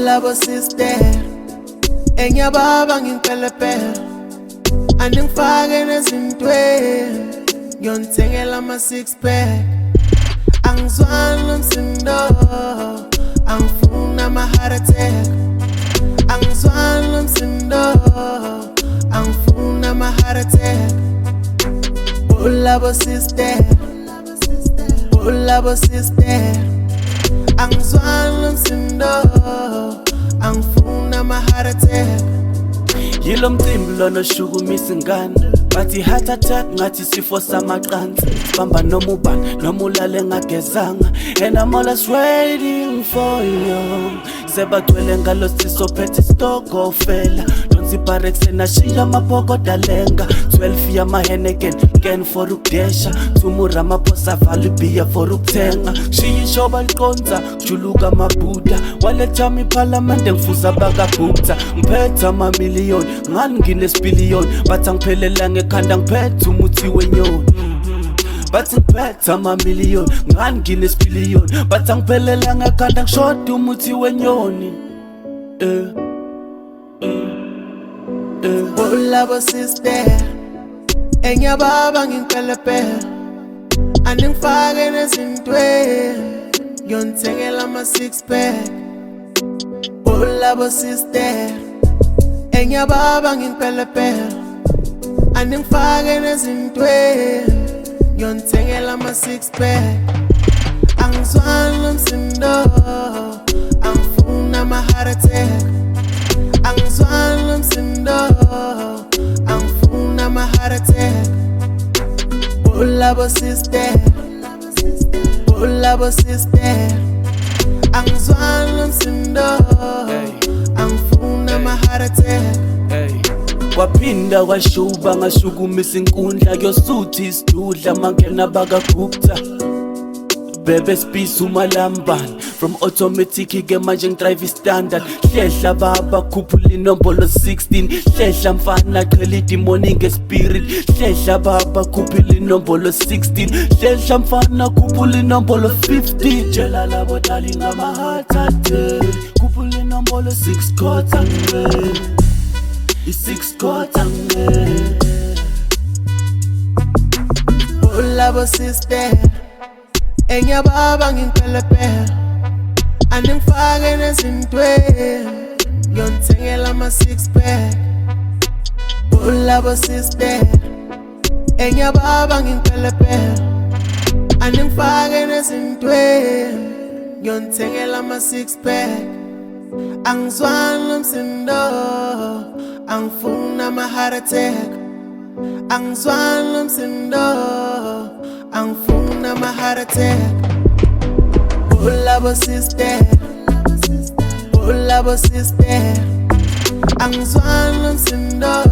Hola bo sister, enyababa nginpelepele, andingifake nezintweni, ngiyonithengela ama six pack. Angizwani nomsindo, angifuni ama heart attack. Angizwani nomsindo, angifuni ama heart attack. Hola bo sister, hola bo sister, angizwani nomsindo, angifuni ama heart attack. Yilo mcimbi lona shukumisa ingane, bathi heart attack ngathi sifo samaqansi. Bamba noma ubani noma ulale ngagezanga, and I'm always waiting for you. Sebagcwele ngalo sisophethe stock ofela, donsi parex enashiya amabhokota lenga. 12 yama-Henneken again for ukudesha, tumura amaphosa vala ibiya for ukuthenga. Shiya ishoba liqonza kujuluka amabuda, waletha iphalamende ngifuza bakabhukta. Ngiphethe amamiliyoni ngani nginesipiliyoni, bathi angiphelela ngekhanda ngiphethe umuthi wenyoni. Bathi ngiphethe amamiliyoni ngani nginesipiliyoni, bathi angiphelela ngekhanda ngishoda umuthi wenyoni. Hola bo sister, enyababa nginpelepele, andingifake nezintweni, ngiyonithengela ama six pack. Hola bo sister, enyababa nginpelepele, andingifake nezintweni, ngiyonithengela ama six pack. Angizwani nomsindo, angifuni ama heart attack. Angizwani nomsindo, angifuni ama heart attack. Hola bo sister, hola bo sister, angizwani nomsindo, angifuni ama heart attack. Kwaphinda kwashuba ngashukumisa inkundla, kuyosuthi isidudla mangena bakagupta. Bebe spisa umalambane, from automatic ke manje ngidrive standard. Hlehla baba khuphula inombolo 16, hlehla mfana qhela idemoni ngespirit. Hlehla baba khuphula inombolo 16, hlehla mfana khuphula inombolo 15. Tshela labo dali ngama heart attack, khuphula inombolo 6 quarter ngene, i6 quarter ngene. Hola bo sister, enyababa nginpelepele, andingifake nezintweni, ngiyonithengela ama six pack. Hola bo sister, enyababa nginpelepele, andingifake nezintweni, ngiyonithengela ama six pack. Angizwani nomsindo, angifuni ama heart attack. Angizwani nomsindo, angifuni ama heart attack. Hola bo sister, hola bo sister, angizwani nomsindo.